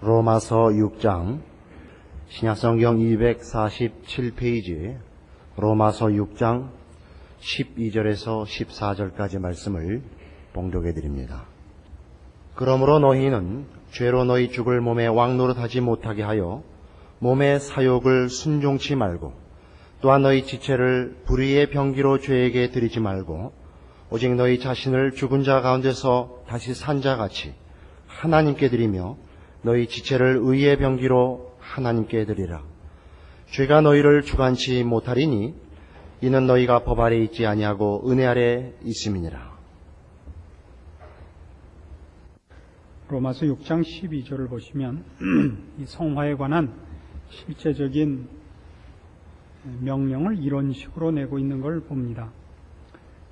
로마서 6장 신약성경 247페이지 로마서 6장 12절에서 14절까지 말씀을 봉독해 드립니다. 그러므로 너희는 죄로 너희 죽을 몸에 왕노릇하지 못하게 하여 몸의 사욕을 순종치 말고 또한 너희 지체를 불의의 병기로 죄에게 드리지 말고 오직 너희 자신을 죽은 자 가운데서 다시 산 자같이 하나님께 드리며 너희 지체를 의의 병기로 하나님께 드리라. 죄가 너희를 주관치 못하리니 이는 너희가 법 아래 있지 아니하고 은혜 아래 있음이니라. 로마서 6장 12절을 보시면 이 성화에 관한 실제적인 명령을 이런 식으로 내고 있는 걸 봅니다.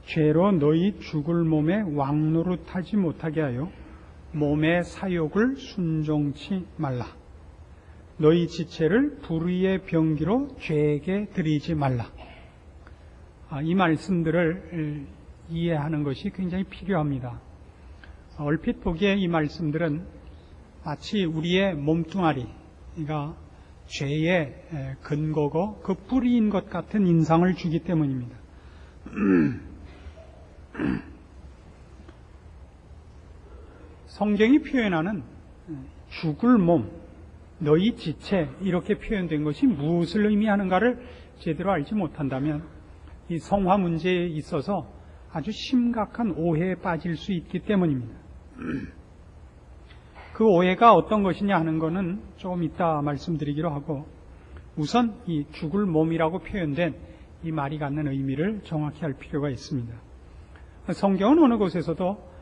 죄로 너희 죽을 몸에 왕노릇하지 못하게 하여 몸의 사욕을 순종치 말라. 너희 지체를 불의의 병기로 죄에게 드리지 말라. 이 말씀들을 이해하는 것이 굉장히 필요합니다. 얼핏 보기에 이 말씀들은 마치 우리의 몸뚱아리가 죄의 근거고 그 뿌리인 것 같은 인상을 주기 때문입니다. 성경이 표현하는 죽을 몸, 너희 지체 이렇게 표현된 것이 무엇을 의미하는가를 제대로 알지 못한다면 이 성화 문제에 있어서 아주 심각한 오해에 빠질 수 있기 때문입니다. 그 오해가 어떤 것이냐 하는 것은 조금 이따 말씀드리기로 하고 우선 이 죽을 몸이라고 표현된 이 말이 갖는 의미를 정확히 할 필요가 있습니다. 성경은 어느 곳에서도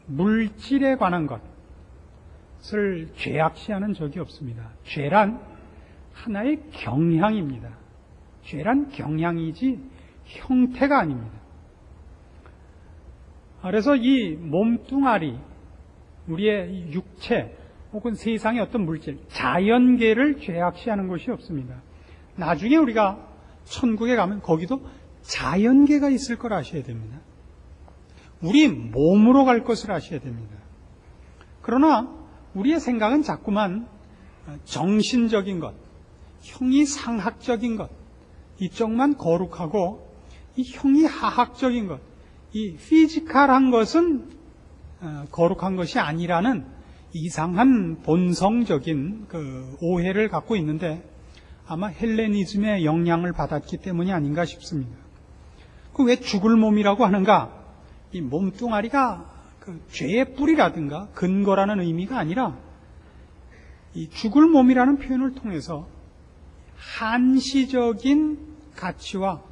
물질에 관한 것을 죄악시하는 적이 없습니다. 죄란 하나의 경향입니다. 죄란 경향이지 형태가 아닙니다. 그래서 이 몸뚱아리, 우리의 육체 혹은 세상의 어떤 물질, 자연계를 죄악시하는 것이 없습니다. 나중에 우리가 천국에 가면 거기도 자연계가 있을 걸 아셔야 됩니다. 우리 몸으로 갈 것을 아셔야 됩니다. 그러나 우리의 생각은 자꾸만 정신적인 것, 형이상학적인 것, 이쪽만 거룩하고 이 형이하학적인 것, 이 피지컬한 것은 거룩한 것이 아니라는 이상한 본성적인 그 오해를 갖고 있는데 아마 헬레니즘의 영향을 받았기 때문이 아닌가 싶습니다. 그 왜 죽을 몸이라고 하는가? 이 몸뚱아리가 그 죄의 뿌리라든가 근거라는 의미가 아니라 이 죽을 몸이라는 표현을 통해서 한시적인 가치와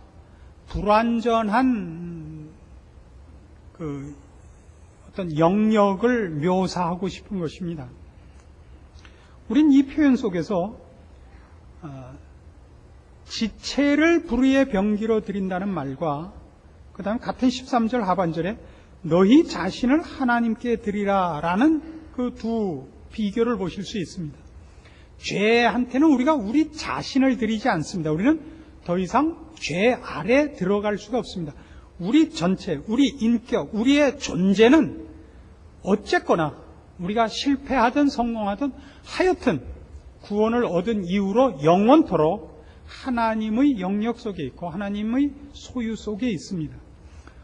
불완전한 그 어떤 영역을 묘사하고 싶은 것입니다. 우린 이 표현 속에서 지체를 불의의 병기로 드린다는 말과 그 다음 같은 13절 하반절에 너희 자신을 하나님께 드리라라는 그 두 비교를 보실 수 있습니다. 죄한테는 우리가 우리 자신을 드리지 않습니다. 우리는 더 이상 죄 아래 들어갈 수가 없습니다. 우리 전체, 우리 인격, 우리의 존재는 어쨌거나 우리가 실패하든 성공하든 하여튼 구원을 얻은 이후로 영원토록 하나님의 영역 속에 있고 하나님의 소유 속에 있습니다.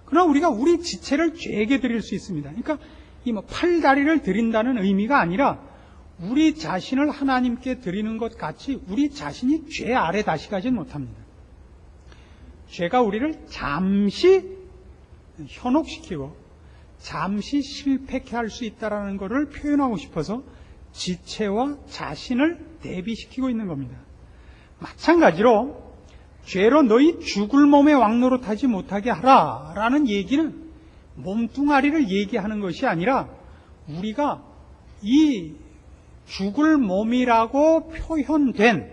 그러나 우리가 우리 지체를 죄에게 드릴 수 있습니다. 그러니까 이 팔다리를 드린다는 의미가 아니라 우리 자신을 하나님께 드리는 것 같이 우리 자신이 죄 아래 다시 가진 못합니다. 죄가 우리를 잠시 현혹시키고 잠시 실패케 할 수 있다는 것을 표현하고 싶어서 지체와 자신을 대비시키고 있는 겁니다. 마찬가지로 죄로 너희 죽을 몸에 왕노릇하지 못하게 하라라는 얘기는 몸뚱아리를 얘기하는 것이 아니라 우리가 이 죽을 몸이라고 표현된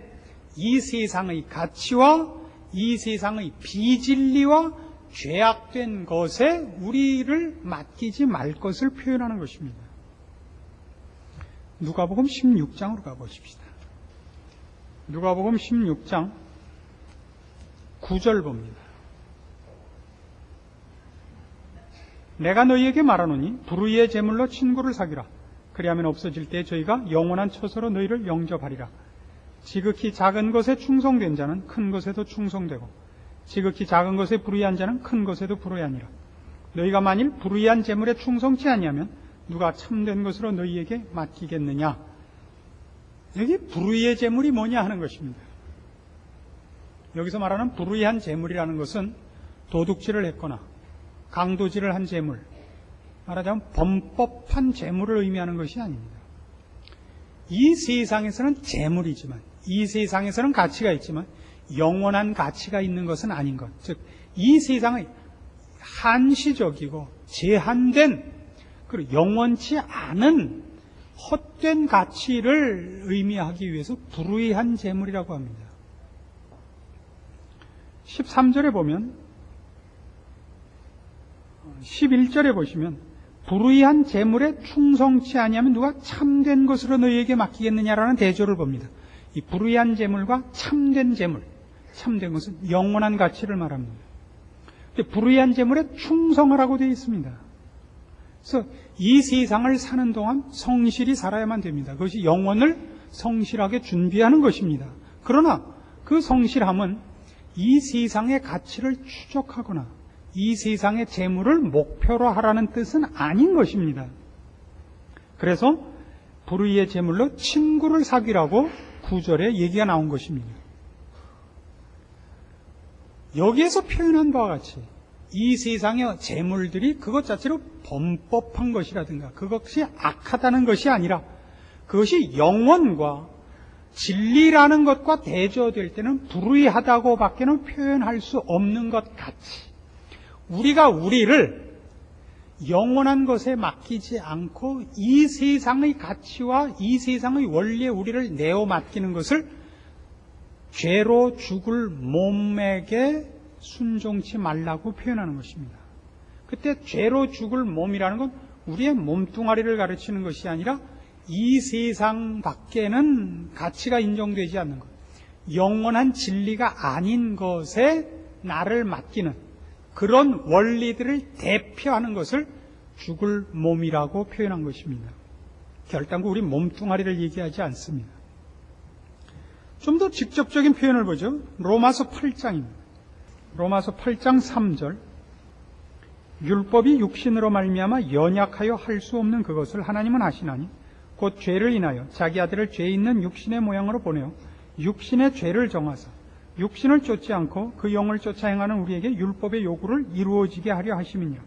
이 세상의 가치와 이 세상의 비진리와 죄악된 것에 우리를 맡기지 말 것을 표현하는 것입니다. 누가복음 16장으로 가보십시다. 누가복음 16장 9절 봅니다. 내가 너희에게 말하노니 불의의 제물로 친구를 사귀라. 그리하면 없어질 때 저희가 영원한 처소로 너희를 영접하리라. 지극히 작은 것에 충성된 자는 큰 것에도 충성되고 지극히 작은 것에 불의한 자는 큰 것에도 불의하니라. 너희가 만일 불의한 재물에 충성치 아니하면 누가 참된 것으로 너희에게 맡기겠느냐. 여기 불의의 재물이 뭐냐 하는 것입니다. 여기서 말하는 불의한 재물이라는 것은 도둑질을 했거나 강도질을 한 재물, 말하자면 범법한 재물을 의미하는 것이 아닙니다. 이 세상에서는 재물이지만, 이 세상에서는 가치가 있지만 영원한 가치가 있는 것은 아닌 것. 즉, 이 세상의 한시적이고 제한된, 그리고 영원치 않은 헛된 가치를 의미하기 위해서 불의한 재물이라고 합니다. 13절에 보면, 11절에 보시면 불의한 재물에 충성치 아니하면 누가 참된 것으로 너희에게 맡기겠느냐라는 대조를 봅니다. 이 불의한 재물과 참된 재물, 참된 것은 영원한 가치를 말합니다. 불의한 재물에 충성하라고 되어 있습니다. 그래서 이 세상을 사는 동안 성실히 살아야만 됩니다. 그것이 영혼을 성실하게 준비하는 것입니다. 그러나 그 성실함은 이 세상의 가치를 추적하거나 이 세상의 재물을 목표로 하라는 뜻은 아닌 것입니다. 그래서 불의의 재물로 친구를 사귀라고 9절에 얘기가 나온 것입니다. 여기에서 표현한 바와 같이 이 세상의 재물들이 그것 자체로 범법한 것이라든가 그것이 악하다는 것이 아니라 그것이 영원과 진리라는 것과 대조될 때는 불의하다고 밖에는 표현할 수 없는 것 같이 우리가 우리를 영원한 것에 맡기지 않고 이 세상의 가치와 이 세상의 원리에 우리를 내어 맡기는 것을 죄로 죽을 몸에게 순종치 말라고 표현하는 것입니다. 그때 죄로 죽을 몸이라는 건 우리의 몸뚱아리를 가르치는 것이 아니라 이 세상 밖에는 가치가 인정되지 않는 것, 영원한 진리가 아닌 것에 나를 맡기는 그런 원리들을 대표하는 것을 죽을 몸이라고 표현한 것입니다. 결단코 우리 몸뚱아리를 얘기하지 않습니다. 좀 더 직접적인 표현을 보죠. 로마서 8장입니다. 로마서 8장 3절. 율법이 육신으로 말미암아 연약하여 할 수 없는 그것을 하나님은 하시나니 곧 죄를 인하여 자기 아들을 죄 있는 육신의 모양으로 보내어 육신의 죄를 정하사 육신을 쫓지 않고 그 영을 쫓아 행하는 우리에게 율법의 요구를 이루어지게 하려 하심이니라.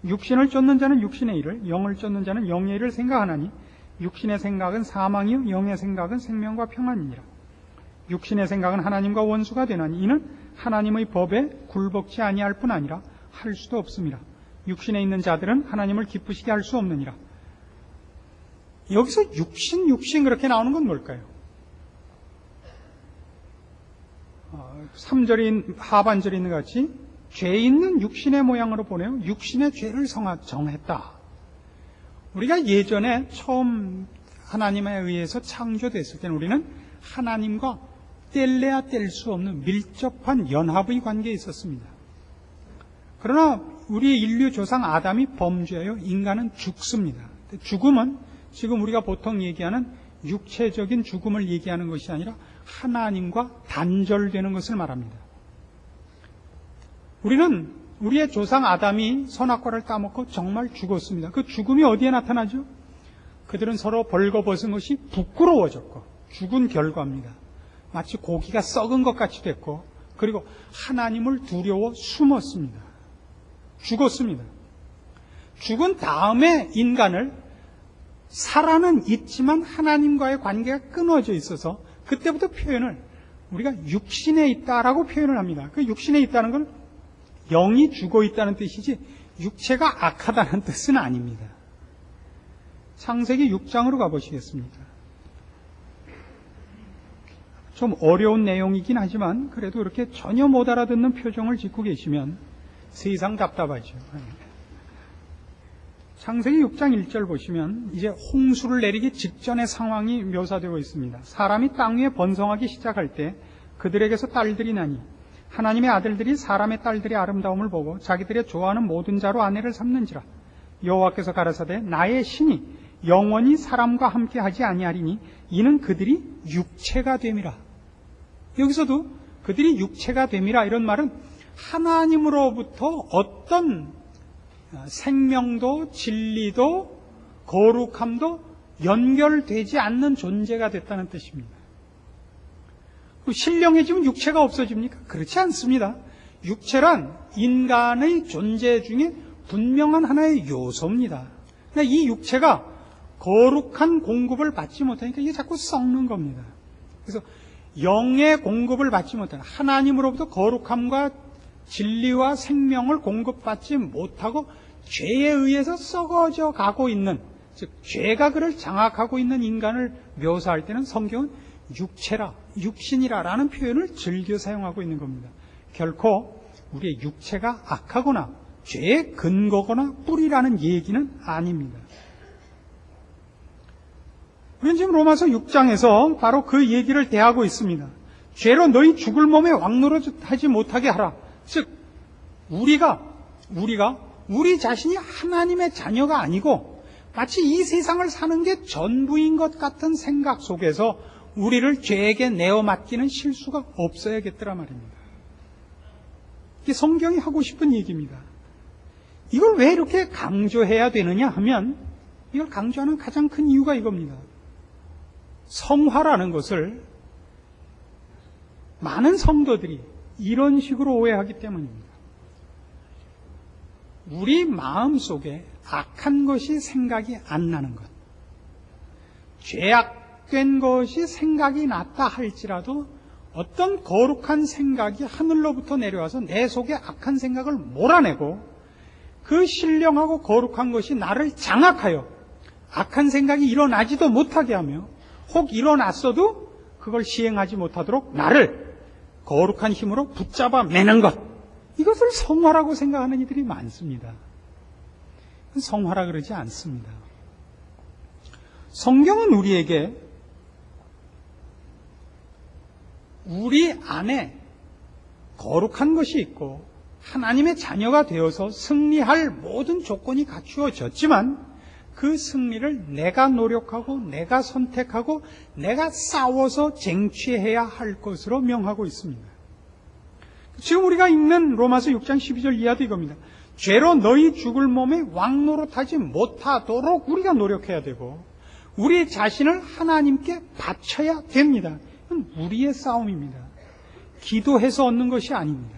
육신을 쫓는 자는 육신의 일을, 영을 쫓는 자는 영의 일을 생각하나니 육신의 생각은 사망이요 영의 생각은 생명과 평안이니라. 육신의 생각은 하나님과 원수가 되나니 이는 하나님의 법에 굴복치 아니할 뿐 아니라 할 수도 없습니다. 육신에 있는 자들은 하나님을 기쁘시게 할 수 없느니라. 여기서 육신 그렇게 나오는 건 뭘까요? 3절인 하반절에 있는 것 같이 죄 있는 육신의 모양으로 보내어 육신의 죄를 정했다. 우리가 예전에 처음 하나님에 의해서 창조됐을 때는 우리는 하나님과 뗄래야 뗄 수 없는 밀접한 연합의 관계에 있었습니다. 그러나 우리 인류 조상 아담이 범죄하여 인간은 죽습니다. 죽음은 지금 우리가 보통 얘기하는 육체적인 죽음을 얘기하는 것이 아니라 하나님과 단절되는 것을 말합니다. 우리는 우리의 조상 아담이 선악과를 따먹고 정말 죽었습니다. 그 죽음이 어디에 나타나죠? 그들은 서로 벌거벗은 것이 부끄러워졌고 죽은 결과입니다. 마치 고기가 썩은 것 같이 됐고 그리고 하나님을 두려워 숨었습니다. 죽었습니다. 죽은 다음에 인간을 살아는 있지만 하나님과의 관계가 끊어져 있어서 그때부터 표현을 우리가 육신에 있다라고 표현을 합니다. 그 육신에 있다는 건 영이 죽어 있다는 뜻이지 육체가 악하다는 뜻은 아닙니다. 창세기 6장으로 가보시겠습니까? 좀 어려운 내용이긴 하지만 그래도 이렇게 전혀 못 알아듣는 표정을 짓고 계시면 세상 답답하죠. 창세기 6장 1절 보시면 이제 홍수를 내리기 직전의 상황이 묘사되고 있습니다. 사람이 땅 위에 번성하기 시작할 때 그들에게서 딸들이 나니 하나님의 아들들이 사람의 딸들의 아름다움을 보고 자기들의 좋아하는 모든 자로 아내를 삼는지라. 여호와께서 가라사대 나의 신이 영원히 사람과 함께 하지 아니하리니 이는 그들이 육체가 됨이라. 여기서도 그들이 육체가 됨이라 이런 말은 하나님으로부터 어떤 생명도 진리도 거룩함도 연결되지 않는 존재가 됐다는 뜻입니다. 신령해지면 육체가 없어집니까? 그렇지 않습니다. 육체란 인간의 존재 중에 분명한 하나의 요소입니다. 이 육체가 거룩한 공급을 받지 못하니까 이게 자꾸 썩는 겁니다. 그래서 영의 공급을 받지 못하는, 하나님으로부터 거룩함과 진리와 생명을 공급받지 못하고 죄에 의해서 썩어져 가고 있는, 즉 죄가 그를 장악하고 있는 인간을 묘사할 때는 성경은 육체라, 육신이라 라는 표현을 즐겨 사용하고 있는 겁니다. 결코 우리의 육체가 악하거나 죄의 근거거나 뿌리라는 얘기는 아닙니다. 우리는 지금 로마서 6장에서 바로 그 얘기를 대하고 있습니다. 죄로 너희 죽을 몸에 왕노릇하지 못하게 하라. 즉 우리 자신이 하나님의 자녀가 아니고 마치 이 세상을 사는 게 전부인 것 같은 생각 속에서 우리를 죄에게 내어 맡기는 실수가 없어야겠더라 말입니다. 이게 성경이 하고 싶은 얘기입니다. 이걸 왜 이렇게 강조해야 되느냐 하면 이걸 강조하는 가장 큰 이유가 이겁니다. 성화라는 것을 많은 성도들이 이런 식으로 오해하기 때문입니다. 우리 마음 속에 악한 것이 생각이 안 나는 것, 죄악된 것이 생각이 났다 할지라도 어떤 거룩한 생각이 하늘로부터 내려와서 내 속에 악한 생각을 몰아내고 그 신령하고 거룩한 것이 나를 장악하여 악한 생각이 일어나지도 못하게 하며 혹 일어났어도 그걸 시행하지 못하도록 나를 거룩한 힘으로 붙잡아 매는 것, 이것을 성화라고 생각하는 이들이 많습니다. 성화라 그러지 않습니다. 성경은 우리에게 우리 안에 거룩한 것이 있고 하나님의 자녀가 되어서 승리할 모든 조건이 갖추어졌지만 그 승리를 내가 노력하고 내가 선택하고 내가 싸워서 쟁취해야 할 것으로 명하고 있습니다. 지금 우리가 읽는 로마서 6장 12절 이하도 이겁니다. 죄로 너희 죽을 몸에 왕노릇하지 못하도록 우리가 노력해야 되고 우리 자신을 하나님께 바쳐야 됩니다. 이건 우리의 싸움입니다. 기도해서 얻는 것이 아닙니다.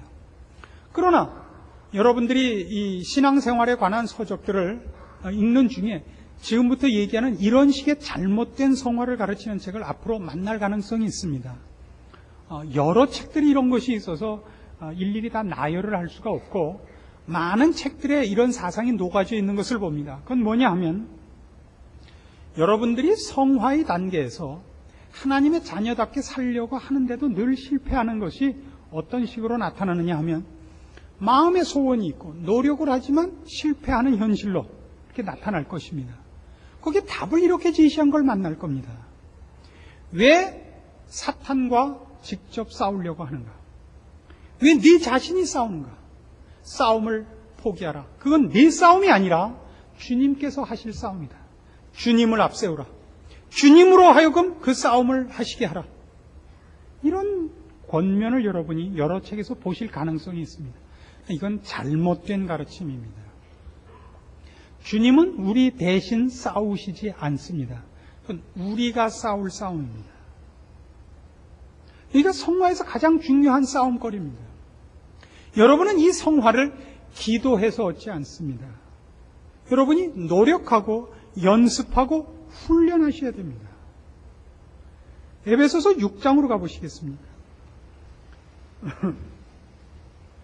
그러나 여러분들이 이 신앙생활에 관한 서적들을 읽는 중에 지금부터 얘기하는 이런 식의 잘못된 성화를 가르치는 책을 앞으로 만날 가능성이 있습니다. 여러 책들이 이런 것이 있어서 일일이 다 나열을 할 수가 없고 많은 책들에 이런 사상이 녹아져 있는 것을 봅니다. 그건 뭐냐 하면 여러분들이 성화의 단계에서 하나님의 자녀답게 살려고 하는데도 늘 실패하는 것이 어떤 식으로 나타나느냐 하면 마음의 소원이 있고 노력을 하지만 실패하는 현실로 이렇게 나타날 것입니다. 거기에 답을 이렇게 제시한 걸 만날 겁니다. 왜 사탄과 직접 싸우려고 하는가? 왜 네 자신이 싸우는가? 싸움을 포기하라. 그건 네 싸움이 아니라 주님께서 하실 싸움이다. 주님을 앞세우라. 주님으로 하여금 그 싸움을 하시게 하라. 이런 권면을 여러분이 여러 책에서 보실 가능성이 있습니다. 이건 잘못된 가르침입니다. 주님은 우리 대신 싸우시지 않습니다. 그건 우리가 싸울 싸움입니다. 이게 성화에서 가장 중요한 싸움거리입니다. 여러분은 이 성화를 기도해서 얻지 않습니다. 여러분이 노력하고 연습하고 훈련하셔야 됩니다. 에베소서 6장으로 가보시겠습니까?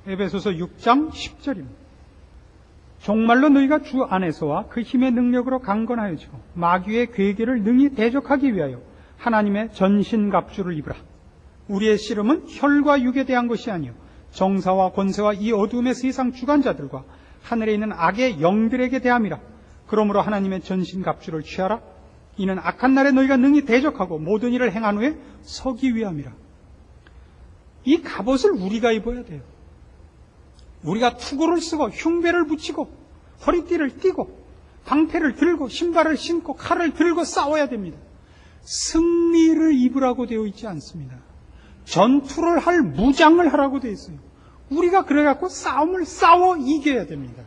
에베소서 6장 10절입니다. 정말로 너희가 주 안에서와 그 힘의 능력으로 강건하여지고 마귀의 괴계를 능히 대적하기 위하여 하나님의 전신갑주를 입으라. 우리의 씨름은 혈과 육에 대한 것이 아니요 정사와 권세와 이 어두움의 세상 주관자들과 하늘에 있는 악의 영들에게 대함이라. 그러므로 하나님의 전신갑주를 취하라. 이는 악한 날에 너희가 능히 대적하고 모든 일을 행한 후에 서기 위함이라. 이 갑옷을 우리가 입어야 돼요. 우리가 투구를 쓰고 흉배를 붙이고 허리띠를 띠고 방패를 들고 신발을 신고 칼을 들고 싸워야 됩니다. 승리를 입으라고 되어 있지 않습니다. 전투를 할 무장을 하라고 되어 있어요. 우리가 그래갖고 싸움을 싸워 이겨야 됩니다.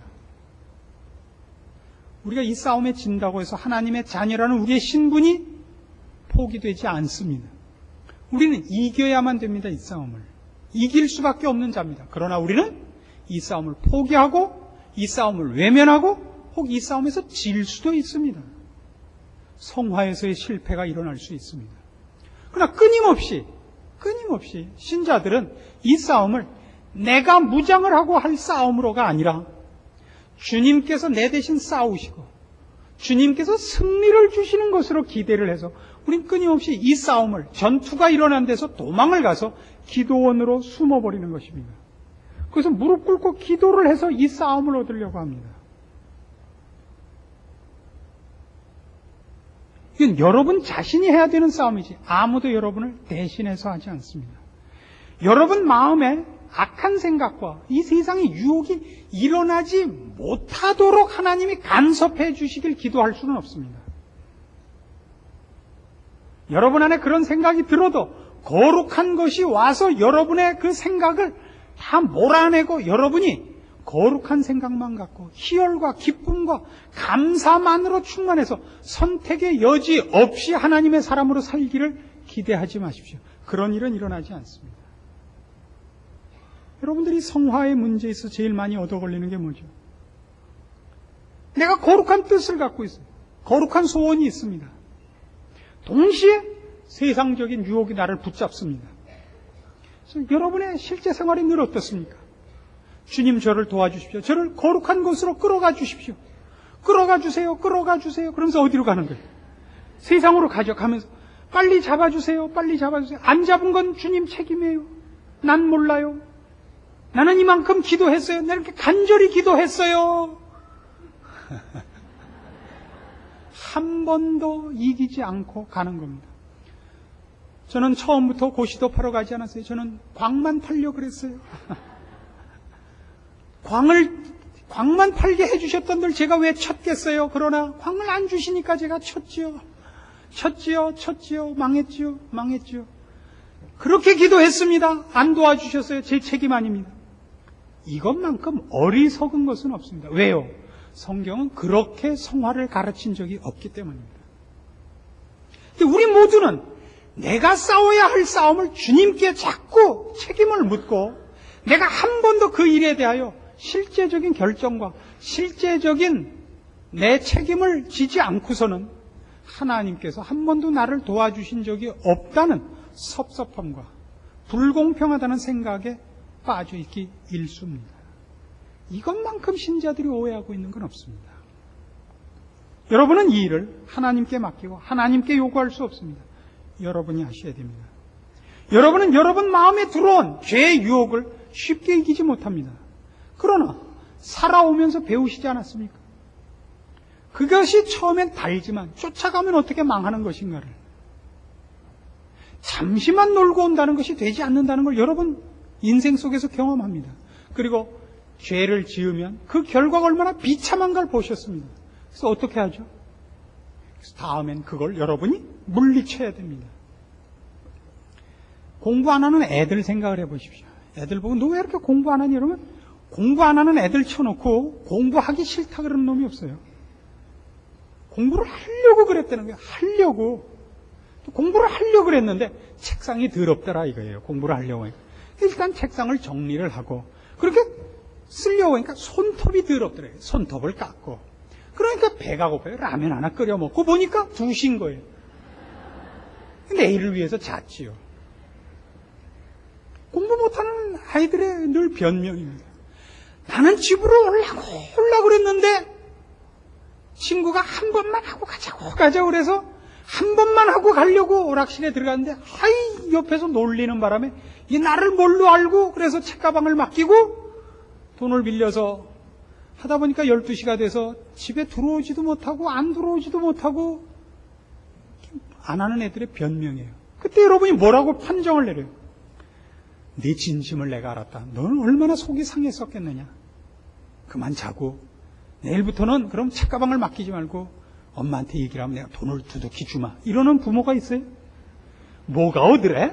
우리가 이 싸움에 진다고 해서 하나님의 자녀라는 우리의 신분이 포기되지 않습니다. 우리는 이겨야만 됩니다. 이 싸움을. 이길 수밖에 없는 자입니다. 그러나 우리는 이 싸움을 포기하고 이 싸움을 외면하고 혹 이 싸움에서 질 수도 있습니다. 성화에서의 실패가 일어날 수 있습니다. 그러나 끊임없이 신자들은 이 싸움을 내가 무장을 하고 할 싸움으로가 아니라 주님께서 내 대신 싸우시고 주님께서 승리를 주시는 것으로 기대를 해서 우린 끊임없이 이 싸움을 전투가 일어난 데서 도망을 가서 기도원으로 숨어버리는 것입니다. 그래서 무릎 꿇고 기도를 해서 이 싸움을 얻으려고 합니다. 이건 여러분 자신이 해야 되는 싸움이지 아무도 여러분을 대신해서 하지 않습니다. 여러분 마음에 악한 생각과 이 세상의 유혹이 일어나지 못하도록 하나님이 간섭해 주시길 기도할 수는 없습니다. 여러분 안에 그런 생각이 들어도 거룩한 것이 와서 여러분의 그 생각을 다 몰아내고 여러분이 거룩한 생각만 갖고 희열과 기쁨과 감사만으로 충만해서 선택의 여지 없이 하나님의 사람으로 살기를 기대하지 마십시오. 그런 일은 일어나지 않습니다. 여러분들이 성화의 문제에서 제일 많이 얻어 걸리는 게 뭐죠? 내가 거룩한 뜻을 갖고 있어요. 거룩한 소원이 있습니다. 동시에 세상적인 유혹이 나를 붙잡습니다. 그래서 여러분의 실제 생활이 늘 어떻습니까? 주님 저를 도와주십시오. 저를 거룩한 곳으로 끌어가 주십시오. 끌어가 주세요. 끌어가 주세요. 그러면서 어디로 가는 거예요? 세상으로 가져가면서 빨리 잡아주세요. 빨리 잡아주세요. 안 잡은 건 주님 책임이에요. 난 몰라요. 나는 이만큼 기도했어요. 내가 이렇게 간절히 기도했어요. 한 번도 이기지 않고 가는 겁니다. 저는 처음부터 고시도 팔러 가지 않았어요. 저는 광만 팔려고 그랬어요. 광만 팔게 해주셨던 들 제가 왜 쳤겠어요? 그러나 광을 안 주시니까 제가 쳤지요. 망했지요. 그렇게 기도했습니다. 안 도와주셨어요. 제 책임 아닙니다. 이것만큼 어리석은 것은 없습니다. 왜요? 성경은 그렇게 성화를 가르친 적이 없기 때문입니다. 근데 우리 모두는 내가 싸워야 할 싸움을 주님께 자꾸 책임을 묻고 내가 한 번도 그 일에 대하여 실제적인 결정과 실제적인 내 책임을 지지 않고서는 하나님께서 한 번도 나를 도와주신 적이 없다는 섭섭함과 불공평하다는 생각에 빠져있기 일쑤입니다. 이것만큼 신자들이 오해하고 있는 건 없습니다. 여러분은 이 일을 하나님께 맡기고 하나님께 요구할 수 없습니다. 여러분이 하셔야 됩니다. 여러분은 여러분 마음에 들어온 죄의 유혹을 쉽게 이기지 못합니다. 그러나 살아오면서 배우시지 않았습니까? 그것이 처음엔 달지만 쫓아가면 어떻게 망하는 것인가를, 잠시만 놀고 온다는 것이 되지 않는다는 걸 여러분 인생 속에서 경험합니다. 그리고 죄를 지으면 그 결과가 얼마나 비참한 걸 보셨습니다. 그래서 어떻게 하죠? 그래서 다음엔 그걸 여러분이 물리쳐야 됩니다. 공부 안 하는 애들 생각을 해보십시오. 애들 보고 너 왜 이렇게 공부 안 하니? 이러면 공부 안 하는 애들 쳐놓고 공부하기 싫다 그러는 놈이 없어요. 공부를 하려고 그랬다는 거예요. 하려고. 또 공부를 하려고 그랬는데 책상이 더럽더라 이거예요. 공부를 하려고 하니까. 일단 책상을 정리를 하고 그렇게 쓰려고 하니까 손톱이 더럽더래요. 손톱을 깎고. 그러니까 배가 고파요. 라면 하나 끓여 먹고 보니까 2시인 거예요. 내일을 위해서 잤지요. 공부 못하는 아이들의 늘 변명입니다. 나는 집으로 올라고 그랬는데 친구가 한 번만 하고 가자고 그래서 한 번만 하고 가려고 오락실에 들어갔는데 옆에서 놀리는 바람에 이 나를 뭘로 알고 그래서 책가방을 맡기고 돈을 빌려서 하다 보니까 12시가 돼서 집에 들어오지도 못하고 안 들어오지도 못하고 안 하는 애들의 변명이에요. 그때 여러분이 뭐라고 판정을 내려요? 네 진심을 내가 알았다. 너는 얼마나 속이 상했었겠느냐. 그만 자고 내일부터는 그럼 책가방을 맡기지 말고 엄마한테 얘기를 하면 내가 돈을 두둑히 주마. 이러는 부모가 있어요? 뭐가 어드래?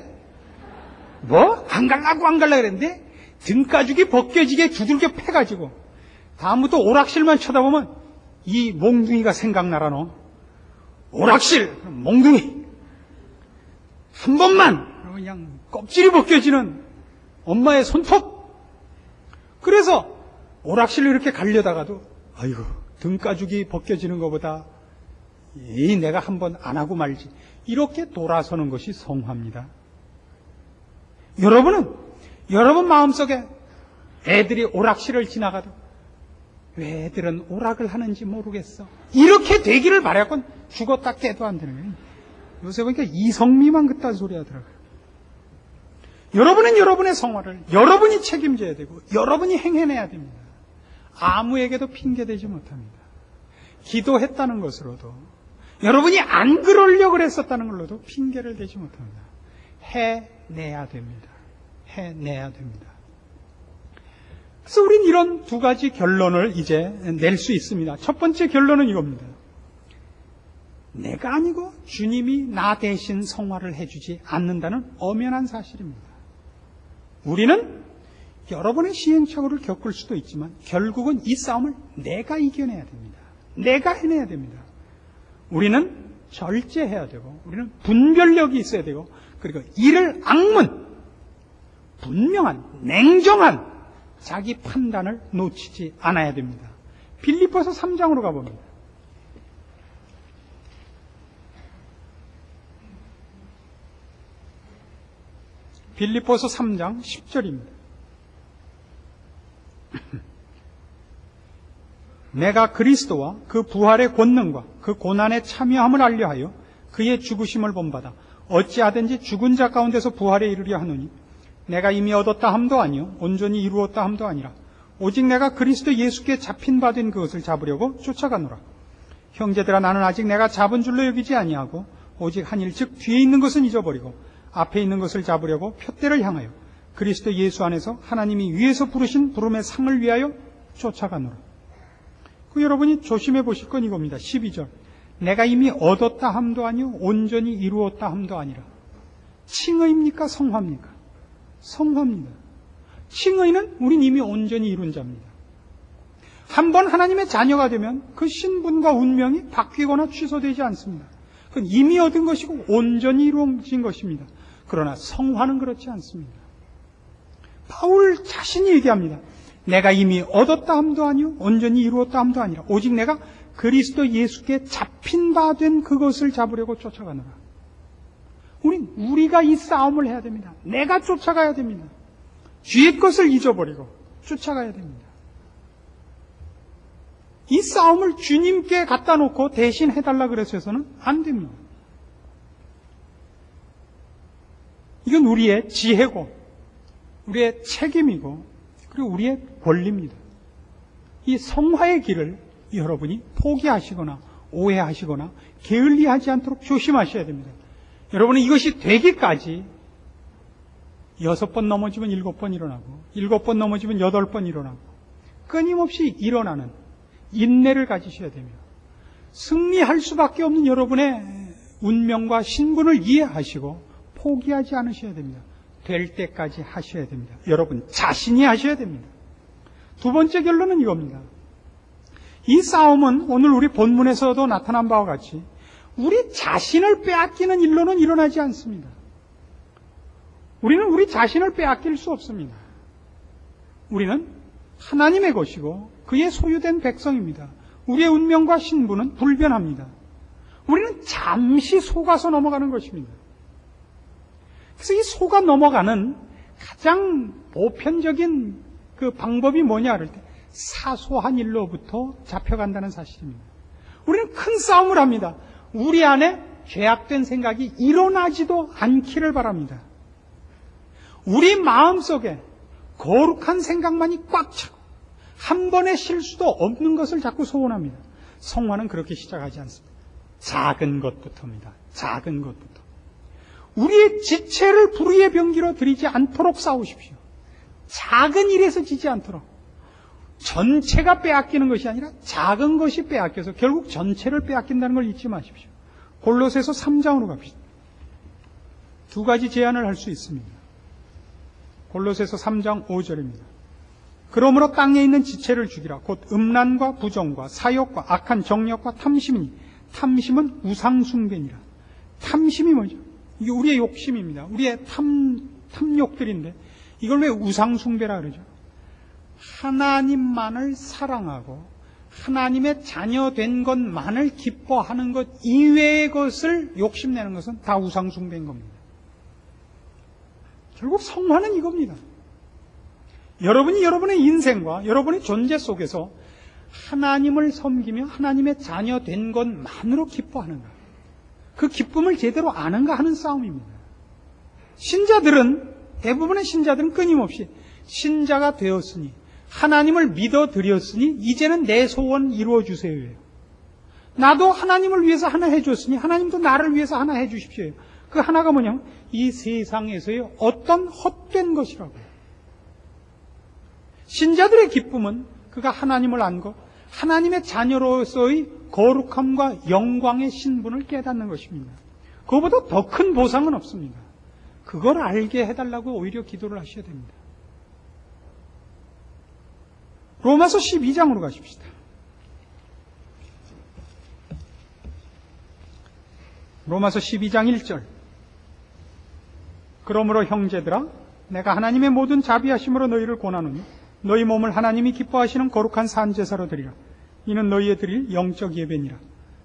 뭐? 안 갈라고 그랬는데 등가죽이 벗겨지게 두들겨 패가지고 다음부터 오락실만 쳐다보면 이 몽둥이가 생각나라 너. 오락실 몽둥이 한 번만 그냥 껍질이 벗겨지는 엄마의 손톱. 그래서 오락실을 이렇게 가려다가도 아이고 등가죽이 벗겨지는 것보다 내가 한번 안 하고 말지 이렇게 돌아서는 것이 성화입니다. 여러분 마음속에 애들이 오락실을 지나가도 왜 애들은 오락을 하는지 모르겠어 이렇게 되기를 바라건 죽었다 깨도 안 되는 거예요. 요새 보니까 이성미만 그딴 소리 하더라고요. 여러분은 여러분의 성화를 여러분이 책임져야 되고 여러분이 행해내야 됩니다. 아무에게도 핑계대지 못합니다. 기도했다는 것으로도 여러분이 안 그러려고 그랬었다는 걸로도 핑계를 대지 못합니다. 해내야 됩니다. 해내야 됩니다. 그래서 우린 이런 두 가지 결론을 이제 낼 수 있습니다. 첫 번째 결론은 이겁니다. 내가 아니고 주님이 나 대신 성화를 해주지 않는다는 엄연한 사실입니다. 우리는 여러분의 시행착오를 겪을 수도 있지만 결국은 이 싸움을 내가 이겨내야 됩니다. 내가 해내야 됩니다. 우리는 절제해야 되고 우리는 분별력이 있어야 되고 그리고 이를 악문 분명한 냉정한 자기 판단을 놓치지 않아야 됩니다. 빌립보서 3장으로 가봅니다. 빌립보서 3장 10절입니다. 내가 그리스도와 그 부활의 권능과 그 고난에 참여함을 알려하여 그의 죽으심을 본받아 어찌하든지 죽은 자 가운데서 부활에 이르려 하노니 내가 이미 얻었다 함도 아니요 온전히 이루었다 함도 아니라 오직 내가 그리스도 예수께 잡힌 바 된 그것을 잡으려고 쫓아가노라. 형제들아 나는 아직 내가 잡은 줄로 여기지 아니하고 오직 한 일 즉 뒤에 있는 것은 잊어버리고 앞에 있는 것을 잡으려고 푯대를 향하여 그리스도 예수 안에서 하나님이 위에서 부르신 부름의 상을 위하여 쫓아가노라. 그 여러분이 조심해 보실 건 이겁니다. 12절 내가 이미 얻었다 함도 아니요 온전히 이루었다 함도 아니라. 칭의입니까 성화입니까? 성화입니다. 칭의는 우린 이미 온전히 이룬 자입니다. 한번 하나님의 자녀가 되면 그 신분과 운명이 바뀌거나 취소되지 않습니다. 그건 이미 얻은 것이고 온전히 이루어진 것입니다. 그러나 성화는 그렇지 않습니다. 바울 자신이 얘기합니다. 내가 이미 얻었다 함도 아니요 온전히 이루었다 함도 아니라 오직 내가 그리스도 예수께 잡힌 바 된 그것을 잡으려고 쫓아가노라. 우리가 이 싸움을 해야 됩니다. 내가 쫓아가야 됩니다. 뒤의 것을 잊어버리고 쫓아가야 됩니다. 이 싸움을 주님께 갖다 놓고 대신 해달라 그래서 해서는 안 됩니다. 이건 우리의 지혜고 우리의 책임이고 그리고 우리의 권리입니다. 이 성화의 길을 여러분이 포기하시거나 오해하시거나 게을리하지 않도록 조심하셔야 됩니다. 여러분은 이것이 되기까지 6번 넘어지면 7번 일어나고 7번 넘어지면 8번 일어나고 끊임없이 일어나는 인내를 가지셔야 되며 승리할 수밖에 없는 여러분의 운명과 신분을 이해하시고 포기하지 않으셔야 됩니다. 될 때까지 하셔야 됩니다. 여러분 자신이 하셔야 됩니다. 두 번째 결론은 이겁니다. 이 싸움은 오늘 우리 본문에서도 나타난 바와 같이 우리 자신을 빼앗기는 일로는 일어나지 않습니다. 우리는 우리 자신을 빼앗길 수 없습니다. 우리는 하나님의 것이고 그의 소유된 백성입니다. 우리의 운명과 신분은 불변합니다. 우리는 잠시 속아서 넘어가는 것입니다. 그래서 이 속아 넘어가는 가장 보편적인 그 방법이 뭐냐 할 때 사소한 일로부터 잡혀간다는 사실입니다. 우리는 큰 싸움을 합니다. 우리 안에 죄악된 생각이 일어나지도 않기를 바랍니다. 우리 마음속에 거룩한 생각만이 꽉 차고 한 번의 실수도 없는 것을 자꾸 소원합니다. 성화는 그렇게 시작하지 않습니다. 작은 것부터입니다. 작은 것부터. 우리의 지체를 불의의 병기로 들이지 않도록 싸우십시오. 작은 일에서 지지 않도록. 전체가 빼앗기는 것이 아니라 작은 것이 빼앗겨서 결국 전체를 빼앗긴다는 걸 잊지 마십시오. 골로새서 3장으로 갑시다. 두 가지 제안을 할 수 있습니다. 골로새서 3장 5절입니다. 그러므로 땅에 있는 지체를 죽이라. 곧 음란과 부정과 사욕과 악한 정력과 탐심이니 탐심은 우상숭배니라. 탐심이 뭐죠? 이게 우리의 욕심입니다. 우리의 탐욕들인데 이걸 왜 우상숭배라 그러죠? 하나님만을 사랑하고 하나님의 자녀된 것만을 기뻐하는 것 이외의 것을 욕심내는 것은 다 우상숭배인 겁니다. 결국 성화는 이겁니다. 여러분이 여러분의 인생과 여러분의 존재 속에서 하나님을 섬기며 하나님의 자녀된 것만으로 기뻐하는가, 그 기쁨을 제대로 아는가 하는 싸움입니다. 대부분의 신자들은 끊임없이 신자가 되었으니 하나님을 믿어드렸으니 이제는 내 소원 이루어주세요. 나도 하나님을 위해서 하나 해줬으니 하나님도 나를 위해서 하나 해주십시오. 그 하나가 뭐냐면 이 세상에서의 어떤 헛된 것이라고요. 신자들의 기쁨은 그가 하나님을 안 것, 하나님의 자녀로서의 거룩함과 영광의 신분을 깨닫는 것입니다. 그것보다 더 큰 보상은 없습니다. 그걸 알게 해달라고 오히려 기도를 하셔야 됩니다. 로마서 12장으로 가십시다. 로마서 12장 1절. 그러므로 형제들아, 내가 하나님의 모든 자비하심으로 너희를 권하노니 너희 몸을 하나님이 기뻐하시는 거룩한 산제사로 드리라. 이는 너희의 드릴 영적 예배니라.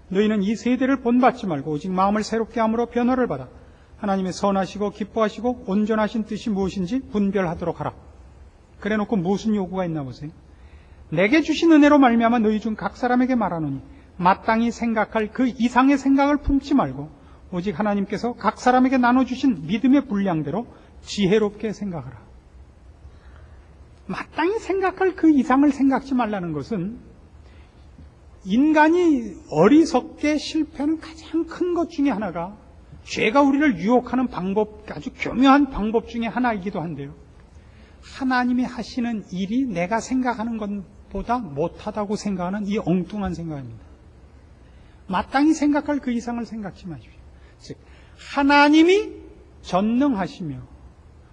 너희는 이 세대를 본받지 말고 오직 마음을 새롭게 함으로 변화를 받아 하나님의 선하시고 기뻐하시고 온전하신 뜻이 무엇인지 분별하도록 하라. 그래놓고 무슨 요구가 있나 보세요. 내게 주신 은혜로 말미암아 너희 중 각 사람에게 말하노니 마땅히 생각할 그 이상의 생각을 품지 말고 오직 하나님께서 각 사람에게 나눠주신 믿음의 분량대로 지혜롭게 생각하라. 마땅히 생각할 그 이상을 생각지 말라는 것은 인간이 어리석게 실패하는 가장 큰 것 중에 하나가 죄가 우리를 유혹하는 방법, 아주 교묘한 방법 중에 하나이기도 한데요. 하나님이 하시는 일이 내가 생각하는 것보다 못하다고 생각하는 이 엉뚱한 생각입니다. 마땅히 생각할 그 이상을 생각지 마십시오. 즉, 하나님이 전능하시며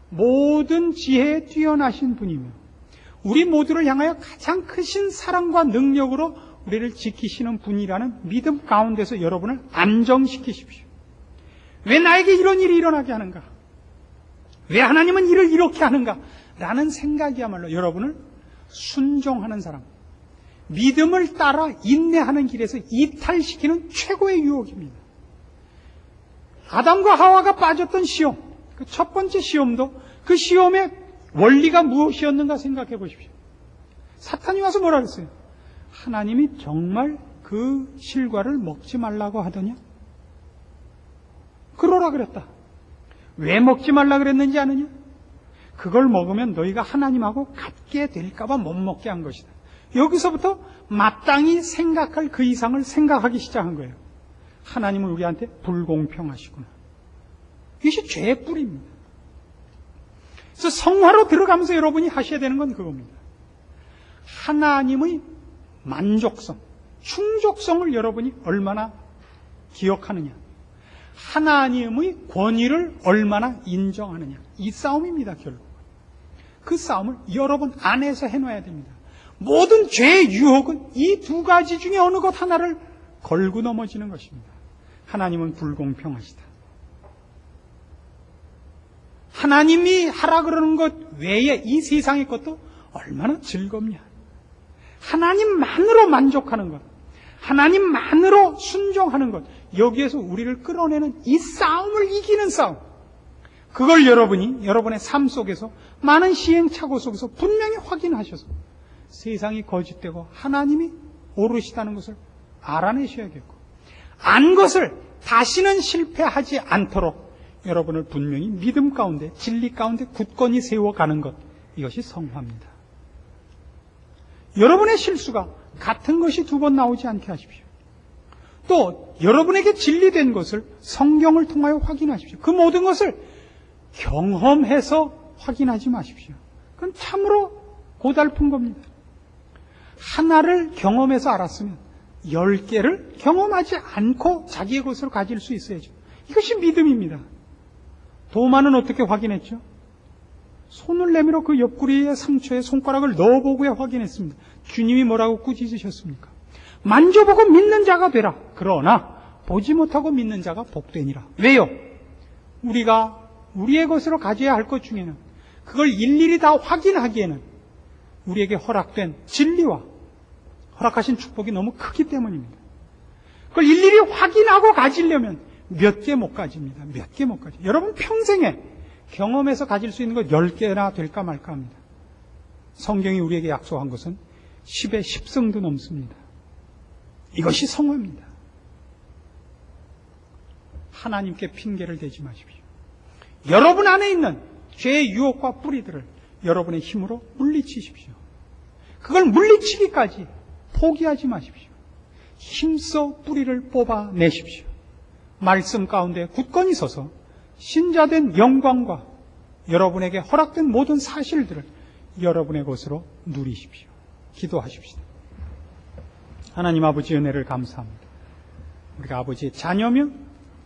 모든 지혜에 뛰어나신 분이며 우리 모두를 향하여 가장 크신 사랑과 능력으로 우리를 지키시는 분이라는 믿음 가운데서 여러분을 안정시키십시오. 왜 나에게 이런 일이 일어나게 하는가? 왜 하나님은 일을 이렇게 하는가? 라는 생각이야말로 여러분을 순종하는 사람, 믿음을 따라 인내하는 길에서 이탈시키는 최고의 유혹입니다. 아담과 하와가 빠졌던 시험, 그 첫 번째 시험도 그 시험의 원리가 무엇이었는가 생각해 보십시오. 사탄이 와서 뭐라 그랬어요? 하나님이 정말 그 실과를 먹지 말라고 하더냐? 그러라 그랬다. 왜 먹지 말라 그랬는지 아느냐? 그걸 먹으면 너희가 하나님하고 같게 될까봐 못 먹게 한 것이다. 여기서부터 마땅히 생각할 그 이상을 생각하기 시작한 거예요. 하나님은 우리한테 불공평하시구나. 이것이 죄의 뿌리입니다. 그래서 성화로 들어가면서 여러분이 하셔야 되는 건 그겁니다. 하나님의 만족성, 충족성을 여러분이 얼마나 기억하느냐, 하나님의 권위를 얼마나 인정하느냐, 이 싸움입니다. 결국 그 싸움을 여러분 안에서 해놔야 됩니다. 모든 죄의 유혹은 이 두 가지 중에 어느 것 하나를 걸고 넘어지는 것입니다. 하나님은 불공평하시다. 하나님이 하라 그러는 것 외에 이 세상의 것도 얼마나 즐겁냐. 하나님만으로 만족하는 것, 하나님만으로 순종하는 것, 여기에서 우리를 끌어내는 이 싸움을 이기는 싸움, 그걸 여러분이 여러분의 삶 속에서 많은 시행착오 속에서 분명히 확인하셔서 세상이 거짓되고 하나님이 오르시다는 것을 알아내셔야겠고, 안 것을 다시는 실패하지 않도록 여러분을 분명히 믿음 가운데, 진리 가운데 굳건히 세워가는 것, 이것이 성화입니다. 여러분의 실수가 같은 것이 두 번 나오지 않게 하십시오. 또 여러분에게 진리된 것을 성경을 통하여 확인하십시오. 그 모든 것을 경험해서 확인하지 마십시오. 그건 참으로 고달픈 겁니다. 하나를 경험해서 알았으면 10개를 경험하지 않고 자기의 것으로 가질 수 있어야죠. 이것이 믿음입니다. 도마는 어떻게 확인했죠? 손을 내밀어 그 옆구리의 상처에 손가락을 넣어보고야 확인했습니다. 주님이 뭐라고 꾸짖으셨습니까? 만져보고 믿는 자가 되라. 그러나 보지 못하고 믿는 자가 복되니라. 왜요? 우리가 우리의 것으로 가져야 할 것 중에는 그걸 일일이 다 확인하기에는 우리에게 허락된 진리와 허락하신 축복이 너무 크기 때문입니다. 그걸 일일이 확인하고 가지려면 몇 개 못 가집니다. 몇 개 못 가지. 여러분 평생에 경험해서 가질 수 있는 것 10개나 될까 말까 합니다. 성경이 우리에게 약속한 것은 10의 10승도 넘습니다. 이것이 성화입니다. 하나님께 핑계를 대지 마십시오. 여러분 안에 있는 죄의 유혹과 뿌리들을 여러분의 힘으로 물리치십시오. 그걸 물리치기까지 포기하지 마십시오. 힘써 뿌리를 뽑아내십시오. 말씀 가운데 굳건히 서서 신자된 영광과 여러분에게 허락된 모든 사실들을 여러분의 것으로 누리십시오. 기도하십시오. 하나님 아버지 은혜를 감사합니다. 우리가 아버지의 자녀며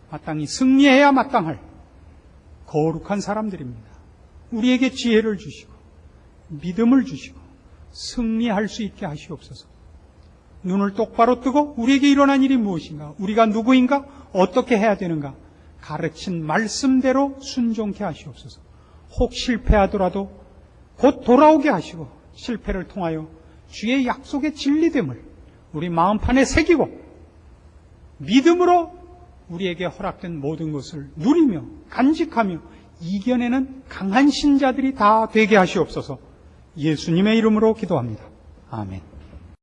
마땅히 승리해야 마땅할 거룩한 사람들입니다. 우리에게 지혜를 주시고 믿음을 주시고 승리할 수 있게 하시옵소서. 눈을 똑바로 뜨고 우리에게 일어난 일이 무엇인가, 우리가 누구인가, 어떻게 해야 되는가 가르친 말씀대로 순종케 하시옵소서. 혹 실패하더라도 곧 돌아오게 하시고 실패를 통하여 주의 약속의 진리됨을 우리 마음판에 새기고 믿음으로 우리에게 허락된 모든 것을 누리며 간직하며 이겨내는 강한 신자들이 다 되게 하시옵소서. 예수님의 이름으로 기도합니다. 아멘.